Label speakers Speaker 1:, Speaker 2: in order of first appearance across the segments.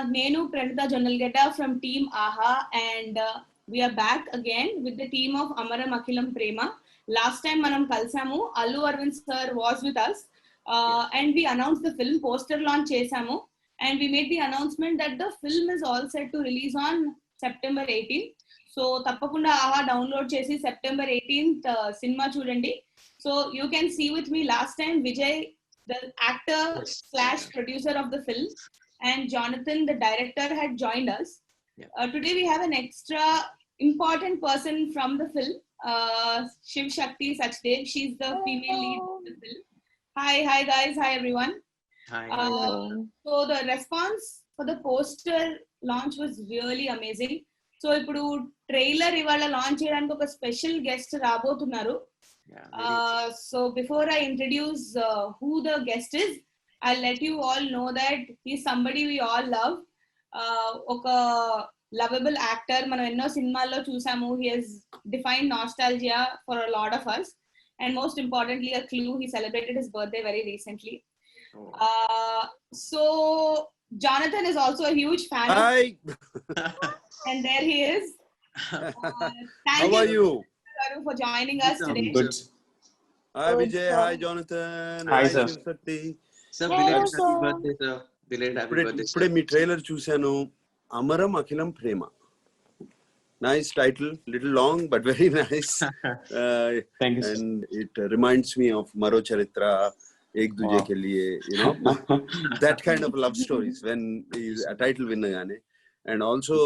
Speaker 1: Nenu Pranita Jonalgeta from Team AHA, and we are back again with the team of Amaram Akhilam Prema. Last time Manam Kalsamu, Allu Arvind sir was with us, and we announced the film, poster launch chesamu, and we made the announcement that the film is all set to release on September 18th. So tappakunda AHA download chesi September 18th cinema chudandi. So you can see with me last time Vijay, the actor slash producer of the film, and Jonathan, the director, had joined us. Today we have an extra important person from the film, Shiv Shakti Sachdev. She's the female lead of the film. Hi guys, hi everyone.
Speaker 2: Hi.
Speaker 1: So the response for the poster launch was really amazing. So ఇప్పుడు trailer ఇవాళ launch చేయడానికి ఒక special guest రాబోతున్నారు. So before I introduce who the guest is, I'll let you all know that he's somebody we all love. ఒక lovable actor, మనం ఎన్నో సినిమాల్లో చూసాము. He has defined nostalgia for a lot of us, and most importantly a clue, he celebrated his birthday very recently. So Jonathan is also a huge fan.
Speaker 3: Hi.
Speaker 1: And there he is.
Speaker 3: How are you?
Speaker 1: For joining us today.
Speaker 3: Good. Hi Vijay, hi Jonathan.
Speaker 2: Hi sir.
Speaker 4: Sir, belated happy birthday, sir. Belated happy birthday.
Speaker 3: ఇప్పుడే మీ trailer చూశాను, అమరం అఖిలం ప్రేమ. Nice title, little long but very nice.
Speaker 2: Thank you.
Speaker 3: And it reminds me of Maro Charitra, Ek Duje Ke Liye, you know, that kind of love stories when is a title విన్నగానే. And also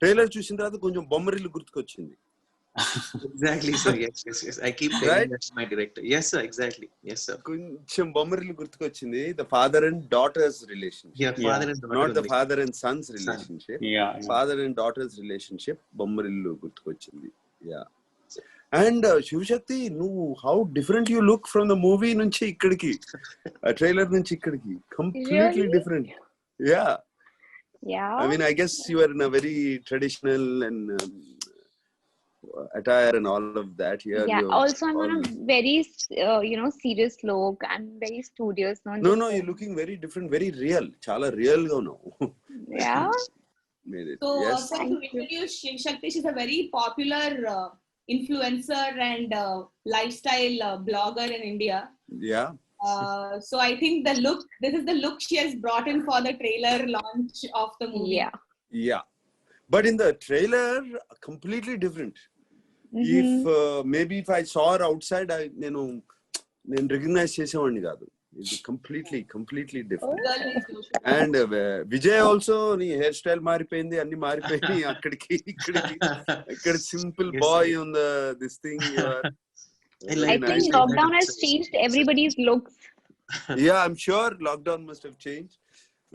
Speaker 3: trailer చూసిన తర్వాత కొంచెం బొమ్మరిల్లు గుర్తుకొచ్చింది.
Speaker 4: Exactly, sir. Yes. I keep telling
Speaker 3: Right?
Speaker 4: that's my director. Yes, sir. Exactly. Yes, sir.
Speaker 3: కొంచెం బొమ్మరిల్లు గుర్తుకొచ్చింది. The father and daughter's relationship.
Speaker 4: Yeah, father and daughter.
Speaker 3: Not the father and son's relationship.
Speaker 2: Yeah.
Speaker 3: Father and daughter's relationship. Bommarillu గుర్తుకొచ్చింది. Yeah. And Shiv Shakti, how different you look from the movie నుంచి ఇక్కడికి, trailer నుంచి ఇక్కడికి. Completely different. Yeah. I mean, I guess you are in a very traditional and attire and all of that. Here,
Speaker 5: also I'm on a very serious look and very studious.
Speaker 3: No, you're looking very different, very real. Chala real ga now.
Speaker 5: Yeah.
Speaker 1: So
Speaker 3: yes.
Speaker 1: to introduce Shiv Shakti, she's a very popular influencer and lifestyle blogger in India.
Speaker 3: Yeah.
Speaker 1: So I think this is the look she has brought in for the trailer launch of the movie.
Speaker 3: Yeah. But in the trailer, completely different. If maybe if I saw her outside, నేను recognize చేసేవాడిని కాదు. It's completely different. And Vijay also, నీ hair style మారిపోయింది, అన్ని మారిపోయింది. అక్కడికి ఇక్కడ simple boy on this thing.
Speaker 5: I think lockdown has changed everybody's looks.
Speaker 3: Yeah, I'm sure lockdown must have changed.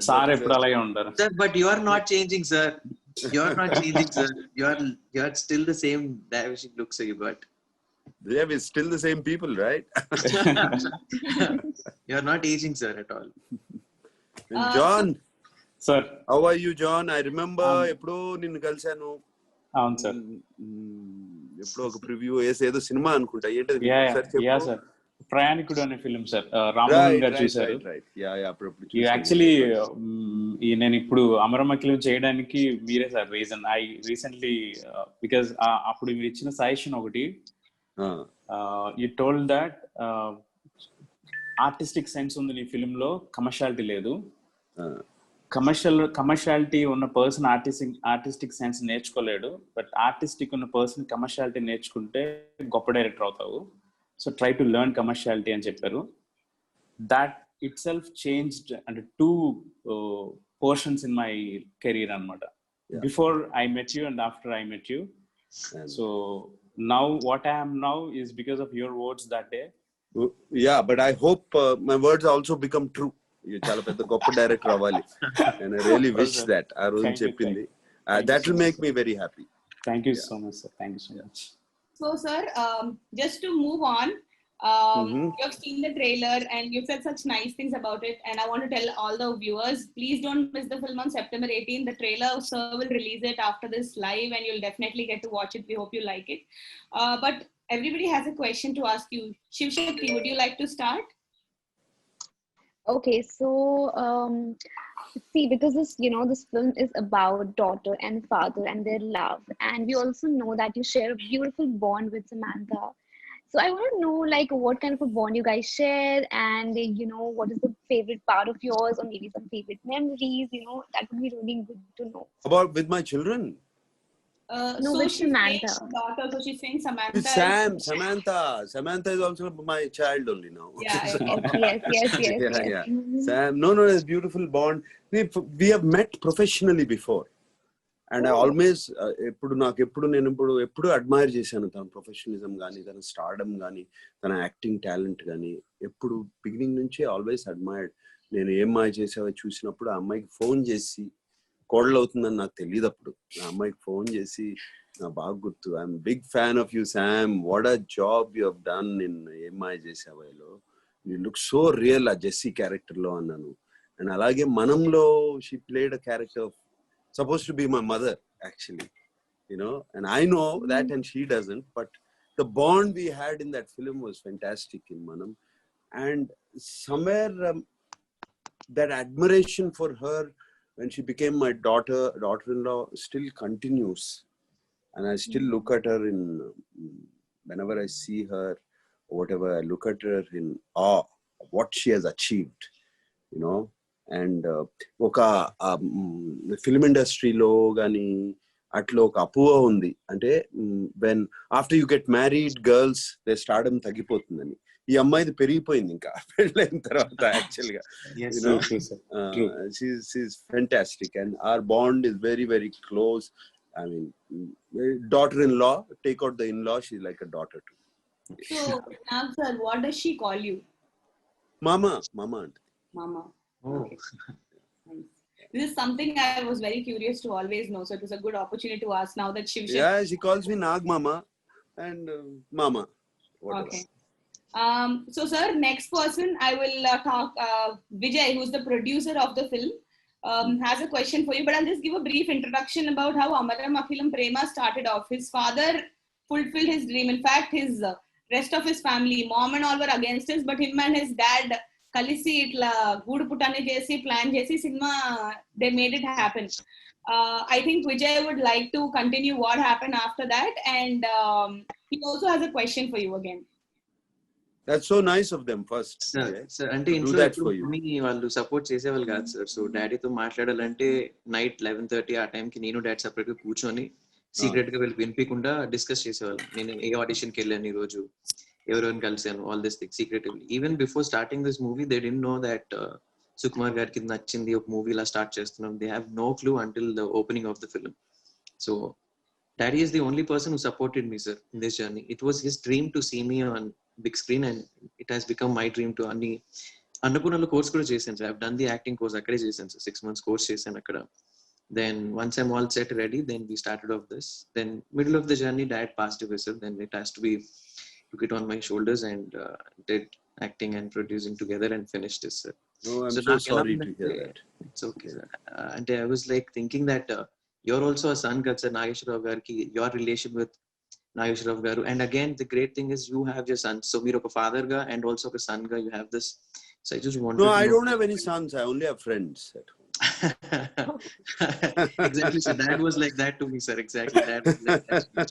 Speaker 2: Sir, ఎప్పుడు అలాగే ఉంటారు.
Speaker 4: Sir, but you are not changing, sir. You are not changing, sir. You are still the same ravishing looks you got.
Speaker 3: Yeah, we're still the same people, right?
Speaker 4: You are not aging, sir, at all.
Speaker 3: And John.
Speaker 2: Sir.
Speaker 3: How are you, John? I remember ఎప్పుడో నిన్ను కలిసాను.
Speaker 2: అవును sir.
Speaker 3: ఎప్పుడో ఒక preview ఏదో cinema అనుకుంటా. ఏంటది?
Speaker 2: Yeah sir. ప్రయాణికుడు అనే film sir, Ramamohan గారు చూసారు. యాక్చువల్లీ నేను ఇప్పుడు అమరం అఖిలం చేయడానికి మీరే sir reason. I recently because అప్పుడు మీరు ఇచ్చిన సజెషన్ ఒకటి, you told that artistic sense ఉంది నీ ఫిలిం లో, కమర్షియాలిటీ లేదు. కమర్షియాలిటీ ఉన్న పర్సన్ ఆర్టిస్టిక్ సెన్స్ నేర్చుకోలేడు, బట్ ఆర్టిస్టిక్ ఉన్న పర్సన్ కమర్షియాలిటీ నేర్చుకుంటే గొప్ప డైరెక్టర్ అవుతావు. So try to learn commerciality అని చెప్పారు. That itself changed and two portions in my career అన్నమాట. Before I met you and after I met you. So now what I am now is because of your words that day.
Speaker 3: Yeah, but I hope my words also become true. You చాలా పెద్ద గొప్ప director అవ్వాలి. And I really wish that ఆ రోజు చెప్పింది. That will make me very happy.
Speaker 2: Thank you so much, sir. Thank you so much.
Speaker 1: So, sir, just to move on, you have seen the trailer and you've said such nice things about it. And I want to tell all the viewers, please don't miss the film on September 18th. The trailer, sir, will release it after this live and you'll definitely get to watch it. We hope you like it. But everybody has a question to ask you. Shiv Shakti, would you like to start?
Speaker 5: Okay, so see, because this film is about daughter and father and their love, and we also know that you share a beautiful bond with Samantha. So I want to know, like, what kind of a bond you guys share, and what is the favorite part of yours, or maybe some favorite memories. That would be really good to know.
Speaker 3: About with my children.
Speaker 5: No,
Speaker 1: So
Speaker 5: with
Speaker 1: she's saying
Speaker 5: Samantha.
Speaker 1: her daughter, so she's saying
Speaker 3: With
Speaker 1: Samantha is.
Speaker 3: Sam, Samantha. Samantha is also my child only now.
Speaker 1: Yeah,
Speaker 3: So,
Speaker 5: Yes, yes, yes, yes,
Speaker 3: yeah,
Speaker 5: yes.
Speaker 3: yeah. Sam, no, it's beautiful bond. We have met professionally before. And I
Speaker 5: Oh.
Speaker 3: Always నేను ఎప్పుడు admire చేశాను తన professionalism కానీ తన stardom కానీ తన acting talent కానీ ఎప్పుడు బిగినింగ్ నుంచి ఆల్వేస్ అడ్మైర్డ్. నేను ఏం మాయ చేసావో చూసినప్పుడు ఆ అమ్మాయికి ఫోన్ చేసి, కోడలు అవుతుందని నాకు తెలియదు అప్పుడు, ఆ అమ్మాయికి ఫోన్ చేసి, నాకు బాగా గుర్తు, I'm big fan of you Sam, what a job you have done in ఏం మాయ చేసావోలో, యూ లుక్ సో రియల్ ఆ జెస్సీ క్యారెక్టర్ లో అన్నాను. అండ్ అలాగే మనంలో she played a character supposed to be my mother actually, and I know that and she doesn't, but the bond we had in that film was fantastic in Manam. And somewhere that admiration for her when she became my daughter-in-law still continues, and I still look at her in whenever I see her or whatever, I look at her in awe of what she has achieved, and ఒక film ఇండస్ట్రీలో కానీ అట్లా ఒక అపోహ ఉంది, అంటే when after you get married girls they stardom తగ్గిపోతుందని. ఈ అమ్మాయిది పెరిగిపోయింది ఇంకా పెళ్ళైన తర్వాత యాక్చువల్ గా. She's fantastic and our bond is very very close. I mean, daughter-in-law, take out the in-law, she's like a daughter too.
Speaker 1: So now, sir, what does she call you?
Speaker 3: Mama అంటే.
Speaker 1: Mama.
Speaker 4: Oh.
Speaker 1: Okay. Nice. This is something I was very curious to always know, so it was a good opportunity to ask now that Shiv.
Speaker 3: Yeah, she calls me Nag Mama and Mama. Whatever.
Speaker 1: Okay. So, sir, next person I will talk. Vijay, who's the producer of the film, has a question for you. But I'll just give a brief introduction about how Amaram Akhilam Prema started off. His father fulfilled his dream. In fact, his rest of his family, mom and all, were against us, but him and his dad కలిసి ఇట్లా గూడు పుటాన్ని చేసి plan చేసి cinema they made it happen. I think Vijay would like to continue what happened after that, and he also has a question for you again.
Speaker 3: That's so nice of them first.
Speaker 4: Sir, అంటే ఇంట్లో వాళ్ళు support చేసేవాళ్ళు కాదు sir. So డాడీతో మాట్లాడాలంటే night 11:30 ఆ టైంకి నేను డాడీ సపరేట్ గా కూర్చొని సీక్రెట్ గా వెళ్ళి వినిపించకుండా డిస్కస్ చేసేవాళ్ళు. నేను ఏ ఆడిషన్కి వెళ్ళాను, ఈ రోజు ఎవరెవరిని కలిసాను, all this thing secretively. Even before starting this movie they didn't know that Sukumar గారికి నచ్చింది ఒక మూవీ ఇలా స్టార్ట్ చేస్తున్నాం. They have no clue until the opening of the film. So daddy is the only person who supported me sir in this journey. It was his dream to see me on big screen and it has become my dream too. అన్ని అన్నపూర్ణలో course కూడా చేశాను sir. I have done the acting course అక్కడే చేశాను sir. 6 months course చేశాను అక్కడ. Then once I'm all set ready, then we started off this. Then middle of the journey, dad passed away, sir. Then it has to be took it on my shoulders and did acting and producing together and finished this, sir.
Speaker 3: No, I'm so sorry to hear that.
Speaker 4: It's okay, sir. And I was like thinking that you're also a son, sir, Nageshwar Rao Garki, your relation with Nageshwar Rao Garu. And again, the great thing is you have your sons. So meero ka father ga and also ka son ga, you have this. So I just wanted
Speaker 3: No, I don't have any sons. I only have friends at home.
Speaker 4: Exactly, sir. Dad was like that to me, sir. Exactly. Dad was like that.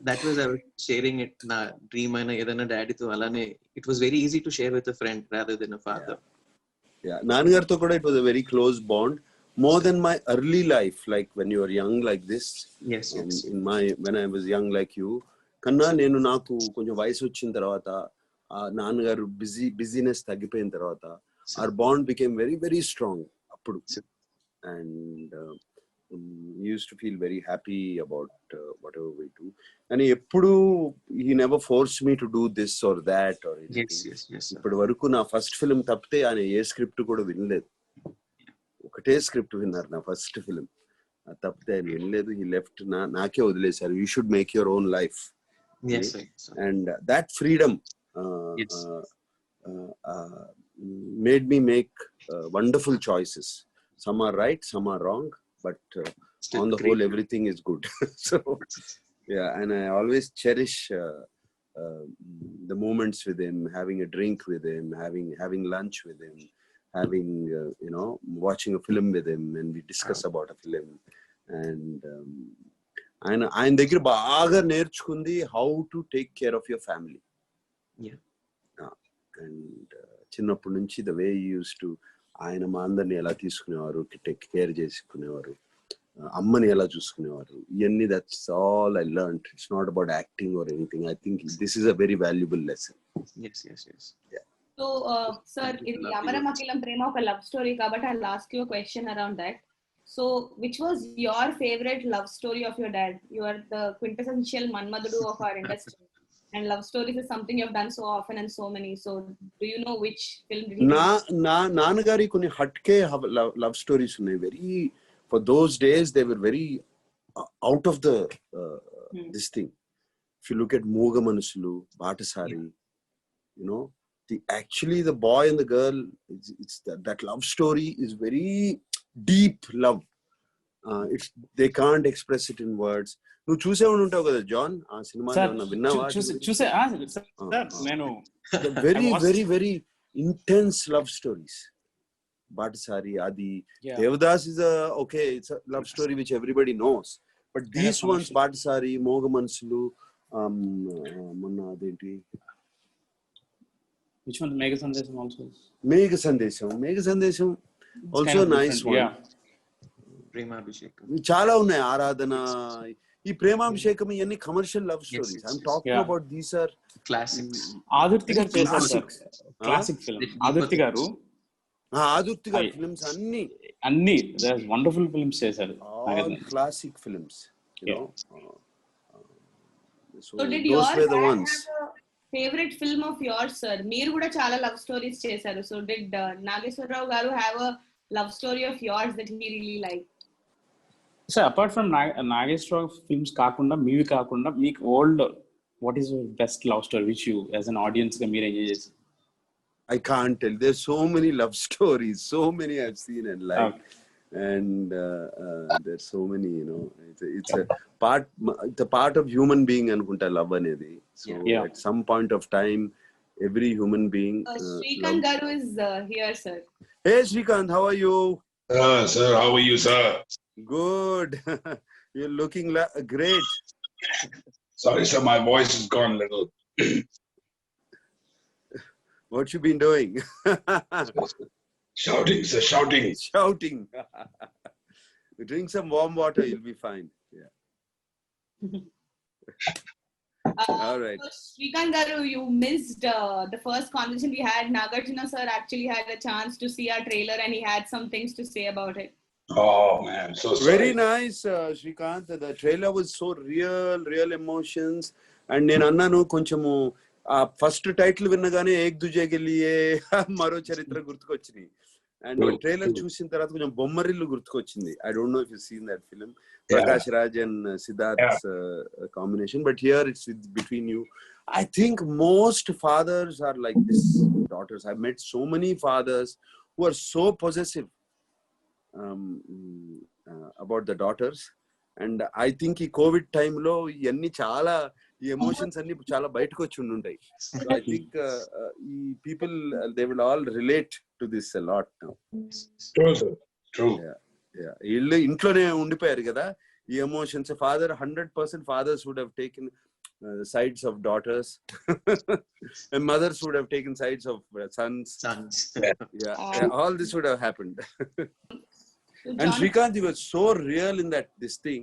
Speaker 4: That was I was sharing it na dream aina edana daddy to alane. It was very easy to share with a friend rather than a father.
Speaker 3: Yeah, Nanagartho kuda it was a very close bond, more than my early life, like when you were young like this.
Speaker 4: Yes, yes.
Speaker 3: When I was young like you, kanna nenu naku konjam vayasu vachin tarvata naannagaru busyness taggipoyin tarvata our bond became very very strong appudu, and used to feel very happy about whatever we do. And eppudu he never forced me to do this or that or anything.
Speaker 4: Yes.
Speaker 3: ఇప్పటి వరకు నా first film తప్పితే ఆయన a script కూడా వినలేదు. ఒకటే script విన్నారు నా ఫస్ట్ ఫిల్మ్, తప్పితే ఆయన వినలేదు. హీ లెఫ్ట్, నాకే వదిలేశారు. You should make your own life. And that freedom made me make wonderful choices. Some are right, some are wrong, but on the whole everything is good. So yeah, and I always cherish the moments with him, having a drink with him, having lunch with him, having watching a film with him, and we discuss about a film. And ఆయన దగ్గర బాగా నేర్చుకుంది how to take care of your family. And చిన్నప్పటి నుంచి the way use to ఆయన మా అందరిని ఎలా తీసుకునేవారు, టేక్ కేర్ చేసుకునేవారు, అమ్మని ఎలా చూసుకునేవారు, ఇవన్నీ that's all I learn. It's not about acting or anything. I think this is a very valuable lesson.
Speaker 1: So sir, ఇది అమరం అఖిలం ప్రేమ ఒక లవ్ స్టోరీ కాబట్టి I ask you a question around that. So which was your favorite love story of your dad? You are the quintessential Manmadudu of our industry, and love stories is something you have done so often and so many. So do you know which film did you
Speaker 3: నా నాన్నగారి కొన్ని hatke love stories ఉన్నాయి. Very for those days they were very out of the this thing. If you look at Moga Manusulu, Batasari, actually the boy and the girl, it's that love story is very deep love. They can't express it in words. నువ్వు చూసే ఉంటావు కదా John ఆ cinema, విన్నావా? Very very very intense love stories. Batasari, Adi, Devdas is it's a love story which everybody knows. But these ones, Batasari, Moga Manusulu,
Speaker 2: which one? Megha Sandesham also.
Speaker 3: Megha Sandesham also a nice one.
Speaker 2: Yeah.
Speaker 4: Premabhishekam.
Speaker 3: Chala unnai, Aradhana. ఈ ప్రేమాభిషేకం ఇవన్నీ commercial love stories. I'm talking about these are
Speaker 4: classics.
Speaker 2: Adurthi garu చేశారు sir classic film. Adurthi garu
Speaker 3: films
Speaker 2: అన్ని wonderful films చేశారు.
Speaker 3: Classic films.
Speaker 1: So did your dad have a favorite film of yours, sir? మీరు కూడా చాలా love stories చేశారు. So did నాగేశ్వరరావు గారు have a love story of yours that he really liked?
Speaker 2: So apart from Nageswara Rao films కాకుండా, మీవి కాకుండా, మీకు old what is your best love story which you as an audience గా మీరు ఎంజాయ్ చేశారు?
Speaker 3: I can't tell. There's so many love stories, so many I've seen and liked. And there's so many, it's a part of human being anukunta love anedi. So at some point of time every human being
Speaker 1: Shrikant Garu is here, sir.
Speaker 3: Hey Shrikant, how are you?
Speaker 6: Sir, how are you, sir?
Speaker 3: Good. You're looking great.
Speaker 6: Sorry sir, my voice has gone a little.
Speaker 3: What you been doing?
Speaker 6: Shouting, sir, shouting.
Speaker 3: Drink some warm water, you'll be fine. Yeah. All right.
Speaker 1: So Shrikant Garu, you missed the first conversation we had. Nagarjuna sir actually had a chance to see our trailer and he had some things to say about it.
Speaker 6: Oh man, so sorry.
Speaker 3: Very nice, Shrikant. The trailer was so real emotions. And నేను అన్నాను కొంచెము ఆ first title విన్నగానే ఏక్ దుజేకి లియే మరో చరిత్ర గుర్తుకొచ్చినాయి. And trailer చూసిన తర్వాత కొంచెం బొమ్మరిల్లు గుర్తుకొచ్చింది. I don't know if you seen that film. Prakash Raj and Siddharth combination. But here it's between you. I think most fathers are like this. Daughters, I've met so many fathers who are so possessive about the daughters. And I think ఈ Covid టైంలో ఇవన్నీ చాలా ఈ emotions అన్ని చాలా బయటకు వచ్చి ఉంటాయి. సో ఐ థింక్ ఈ people they will all relate to this a lot now.
Speaker 6: True, sir. True.
Speaker 3: వీళ్ళు ఇంట్లోనే ఉండిపోయారు కదా ఈ emotions. Father 100% fathers would have taken sides of daughters and mothers would have taken sides of sons. All this would have happened. And Shrikant, he was so real in this thing,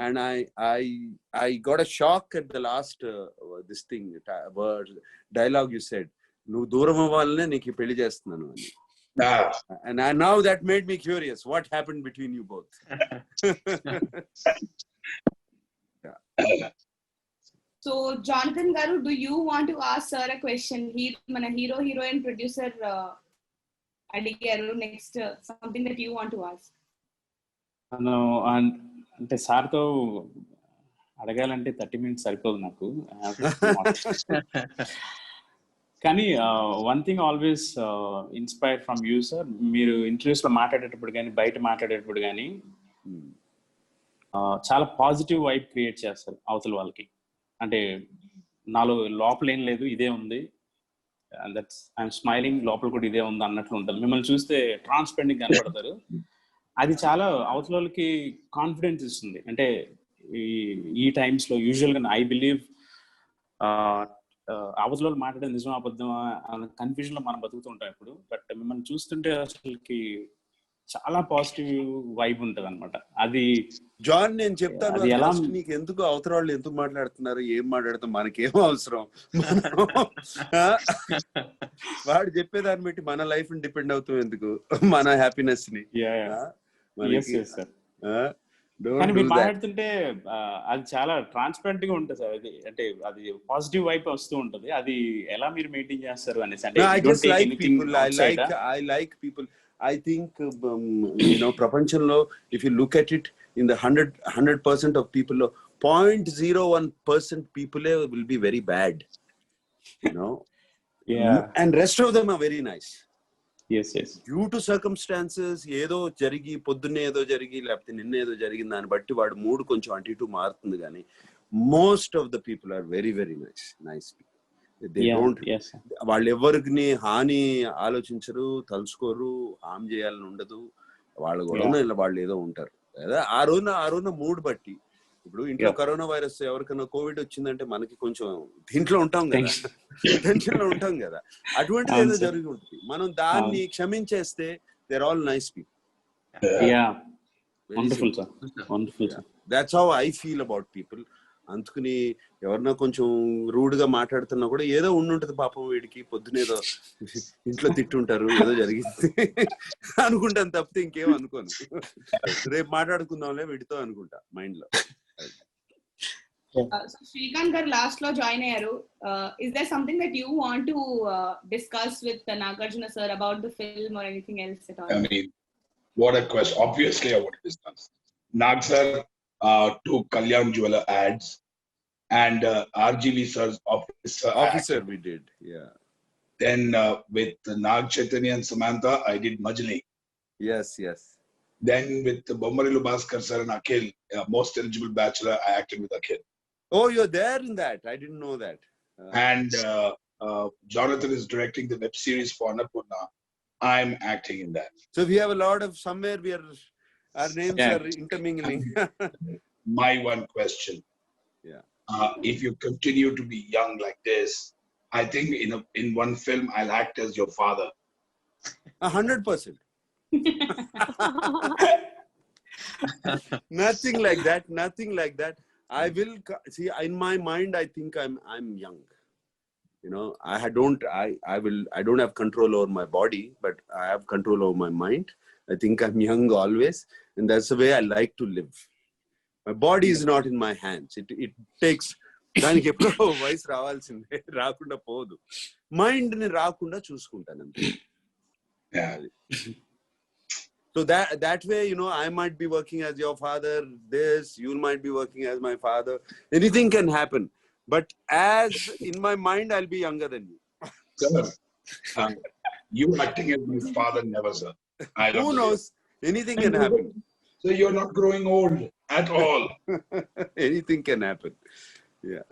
Speaker 3: and I got a shock at the last this thing word dialogue you said, "Nu dooram avvalane neeki pelli chestunanu" ani. And now that made me curious. What happened between you both?
Speaker 1: So Jonathan Garu, do you want to ask sir a question? Mana hero heroine producer adigaru next something that you want to ask.
Speaker 2: అంటే సార్తో అడగాలంటే 30 minutes సరిపోదు నాకు. కానీ one thing always inspire from you sir. మీరు interviews లో మాట్లాడేటప్పుడు కానీ బయట మాట్లాడేటప్పుడు కానీ చాలా పాజిటివ్ వైబ్ క్రియేట్ చేస్తారు అవతల వాళ్ళకి. అంటే నాలో లోపల ఏం లేదు, ఇదే ఉంది, దట్స్ ఐఎమ్ స్మైలింగ్, లోపల కూడా ఇదే ఉంది అన్నట్లు ఉంటుంది. మిమ్మల్ని చూస్తే ట్రాన్స్పరెంట్ కనపడతారు. అది చాలా అవతల వాళ్ళకి కాన్ఫిడెన్స్ ఇస్తుంది. అంటే ఈ టైమ్స్ లో యూజువల్ గా ఐ బిలీవ్ అవతల వాళ్ళు మాట్లాడే నిజం అబద్ధం కన్ఫ్యూజన్ లో మనం బతుకుతూ ఉంటాం ఇప్పుడు. బట్ మిమ్మల్ని చూస్తుంటే అసలుకి చాలా పాజిటివ్ వైబ్ ఉంటది అనమాట. అది
Speaker 3: జాన్ నేను చెప్తాను,
Speaker 2: అది ఎలా
Speaker 3: నీకు ఎందుకు అవతల వాళ్ళు ఎందుకు మాట్లాడుతున్నారు, ఏం మాట్లాడుతాం, మనకేం అవసరం, వాడు చెప్పేదాన్ని బట్టి మన లైఫ్ ని డిపెండ్ అవుతాం ఎందుకు, మన హ్యాపీనెస్ ని.
Speaker 2: కానీ మీరు మాట్లాడుతుంటే అది చాలా ట్రాన్స్పరెంట్ గా ఉంటుంది సార్. అది అంటే అది పాజిటివ్ వైపు వస్తూ ఉంటది. అది ఎలా మీరు మెయింటైన్ చేస్తారు అనేసి. అంటే
Speaker 3: I like people. I think ప్రపంచంలో if you look at it, in the 100% of people, 0.01% people will be very bad, and rest of them are very nice.
Speaker 2: Yes.
Speaker 3: Due to circumstances, ఏదో జరిగి పొద్దున్నే ఏదో జరిగి లేకపోతే నిన్న ఏదో జరిగింది దాన్ని బట్టి వాడు మూడు కొంచెం అటు ఇటు మారుతుంది. కానీ most of the people are very very nice people. They don't, వాళ్ళు ఎవరికి హాని ఆలోచించరు, తలుచుకోరు, హామ్ చేయాలని ఉండదు. వాళ్ళ గొడవన ఇలా వాళ్ళు ఏదో ఉంటారు. ఆ రోజున మూడ్ బట్టి. ఇప్పుడు ఇంట్లో కరోనా వైరస్ ఎవరికైనా కోవిడ్ వచ్చిందంటే మనకి కొంచెం దీంట్లో ఉంటాం కదా, టెన్షన్ లో ఉంటాం కదా. అటువంటిది ఏదో జరిగి ఉంటుంది. మనం దాన్ని క్షమించేస్తే they're all nice people. That's how I feel about people. అందుకని ఎవరన్నా కొంచెం రూడ్ గా మాట్లాడుతున్నా కూడా ఏదో ఉండుంటది పాపం, వీడికి పొద్దునేదో ఇంట్లో తిట్టుంటారు, ఏదో జరిగింది అనుకుంటాను తప్పితే ఇంకేం అనుకోను. రేపు మాట్లాడుకుందాంలే వీడితో అనుకుంటా మైండ్ లో.
Speaker 1: Srikanth garu last lo join ayyaru. Is there something that you want to discuss with Nagarjuna sir about the film or anything else at all?
Speaker 6: I mean, what a question. Obviously I want to discuss. Nag sir took Kalyan Jeweler ads and RGV sir's officer
Speaker 3: we did. Yeah.
Speaker 6: Then with Nag Chaitanya and Samantha I did Majli.
Speaker 3: Yes.
Speaker 6: Then with Bommarilu Bhaskar sir and Akhil, most eligible bachelor, I acted with Akhil.
Speaker 3: Oh, you're there in that. I didn't know that.
Speaker 6: And Jonathan is directing the web series for Annapurna. I'm acting in that.
Speaker 3: So we have a lot of, somewhere our names are intermingling.
Speaker 6: My one question.
Speaker 3: Yeah.
Speaker 6: If you continue to be young like this, I think in one film I'll act as your father.
Speaker 3: 100%. Nothing like that. I will see, in my mind I think I'm young. I don't have control over my body, but I have control over my mind. I think I'm young always, and that's the way I like to live. My body is not in my hands. It takes దానికి ఎప్పుడో వయసు రావాల్సిందే, రాకుండా పోదు. Mind ని రాకుండా చూసుకుంటాను అంతే. So that way, I might be working as your father, you might be working as my father. Anything can happen. But as in my mind, I'll be younger than you.
Speaker 6: Sir, you acting as my father, never, sir.
Speaker 3: Who knows? Anything can happen.
Speaker 6: So you're not growing old at all.
Speaker 3: Anything can happen. Yeah.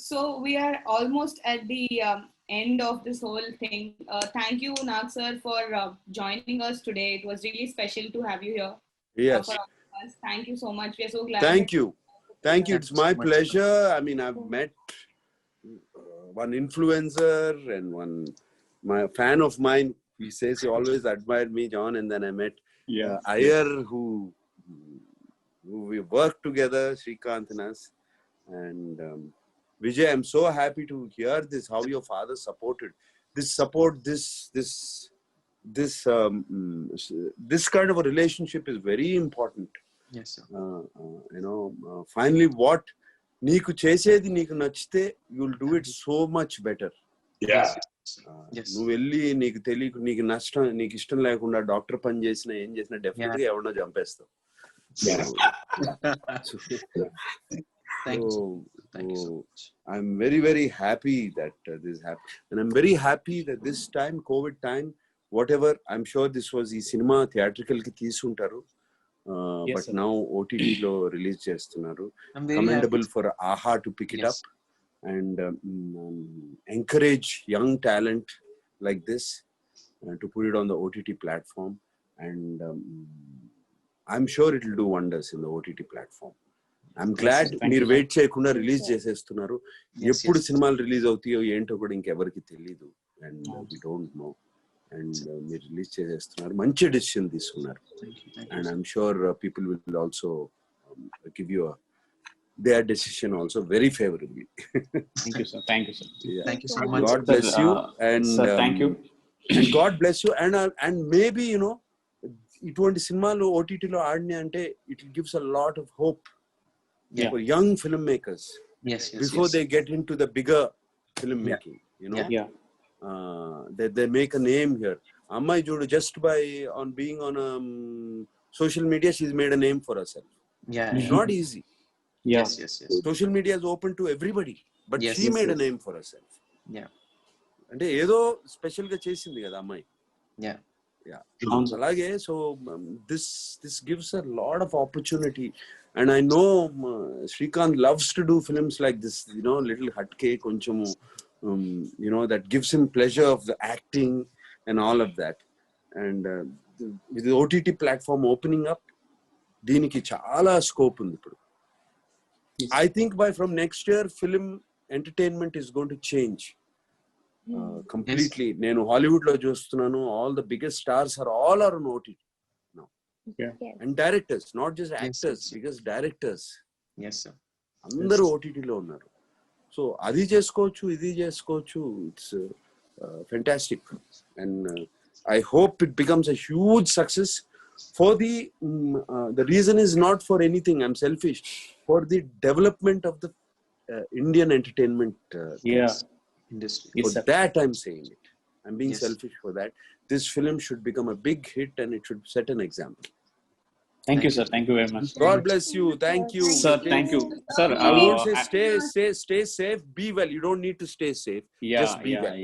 Speaker 1: So we are almost at the end of this whole thing. Thank you, Nag sir, for joining us today. It was really special to have you here.
Speaker 3: Yes.
Speaker 1: Thank you so much. We are so glad.
Speaker 3: Thank you. It's my pleasure. I mean, I've met one influencer and my fan of mine. He says he always admired me, John, and then I met Iyer, who we worked together, Srikanth and us. And Vijay, I'm so happy to hear this, how your father supported this kind of a relationship is very important.
Speaker 4: Yes, sir.
Speaker 3: Finally, what నీకు చేసేది నీకు నచ్చితే you'll do it so much better.
Speaker 6: Yeah.
Speaker 3: నువ్వు వెళ్ళి నీకు తెలియకు, నీకు ఇష్టం లేకుండా డాక్టర్ పని చేసినా ఏం చేసినా డెఫినెట్ గా ఎవరినో చంపేస్తావు.
Speaker 4: Thank you so much.
Speaker 3: I'm very, very happy that this happened. And I'm very happy that this time, COVID time, whatever, I'm sure this was ఈ సినిమా థియేట్రికల్ కి తీసుంటారు, but now OTT లో release చేస్తున్నారు. Commendable for AHA to pick it up. and encourage young talent like this to put it on the OTT platform, and I'm sure it will do wonders in the OTT platform. I'm glad మీరు wait చేయకుండా release చేసేస్తున్నారు. ఎప్పుడు సినిమాలు release అవుతాయో ఏంటో కూడా ఇంకెవరికి తెలియదు, and we don't know, and మీరు రిలీజ్ చేసేస్తున్నారు. మంచి డెసిషన్ తీసుకున్నారు, and I'm sure people will also give you their decision also very favorably.
Speaker 2: Thank you, sir. Thank you, sir.
Speaker 3: Yeah.
Speaker 4: Thank you so much.
Speaker 3: God bless you, and
Speaker 2: sir, thank you.
Speaker 3: And God bless you, and maybe ఇటువంటి సినిమాలు ఓటీటీలో ఆడినాయి అంటే it gives a lot of hope for young filmmakers before they get into the bigger filmmaking. That they make a name here. Amma Judu, just by being on social media, she's made a name for herself. It's not easy.
Speaker 4: Yes.
Speaker 3: Social media is open to everybody, but she made a name for herself. అంటే ఏదో special గా చేసింది కదా అమ్మాయి. అలాగే so this gives a lot of opportunity, and I know Srikanth loves to do films like this, little hatke konchamu, that gives him pleasure of the acting and all of that, and with the OTT platform opening up, దీనికి చాలా scope ఉంది ఇప్పుడు. I think from next year film entertainment is going to change completely. నేను Hollywood లో చూస్తున్నాను, all the biggest stars are on OTT now. And directors, not just actors, because directors అందరూ OTT లో ఉన్నారు. సో అది చేసుకోవచ్చు, ఇది చేసుకోవచ్చు. It's fantastic, and I hope it becomes a huge success. For the reason is not for anything, I'm selfish, for the development of the Indian entertainment
Speaker 4: industry.
Speaker 3: For that I'm saying it. I'm being selfish for that. This film should become a big hit, and it should set an example.
Speaker 2: Thank you, sir. Thank you very much.
Speaker 3: God bless you. Thank you,
Speaker 2: sir. Thank you, sir.
Speaker 3: I won't say stay safe. Be well. You don't need to stay safe. Just be well.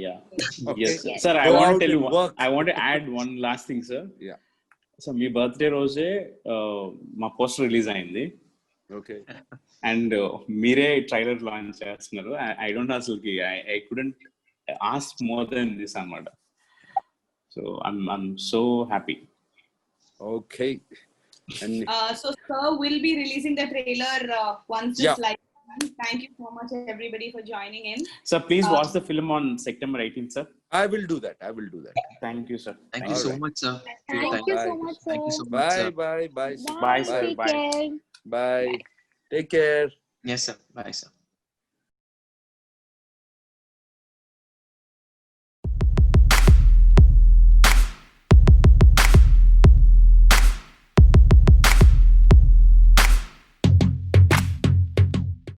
Speaker 3: Okay?
Speaker 2: Yes, sir. I want to tell you. I want to add one last thing, sir.
Speaker 3: Yeah.
Speaker 2: So మీ birthday రోజే మా poster release అయింది.
Speaker 3: Okay.
Speaker 2: And మీరే trailer launch చేస్తున్నారు. I don't అసలుకి I couldn't ask more than this అన్నమాట. So I'm so happy.
Speaker 3: Okay.
Speaker 1: So sir will be releasing the trailer once it's live. Thank you so much everybody for joining in.
Speaker 2: Sir, please watch the film on September 18th, sir.
Speaker 3: I will do that.
Speaker 2: Thank you, sir.
Speaker 4: Thank you so much, sir.
Speaker 5: Thank you so much, sir.
Speaker 4: Thank you so much, sir.
Speaker 3: Bye,
Speaker 2: Bye, sir.
Speaker 5: Take
Speaker 2: Bye.
Speaker 5: care.
Speaker 3: Bye. Take care.
Speaker 4: Yes, sir. Bye, sir.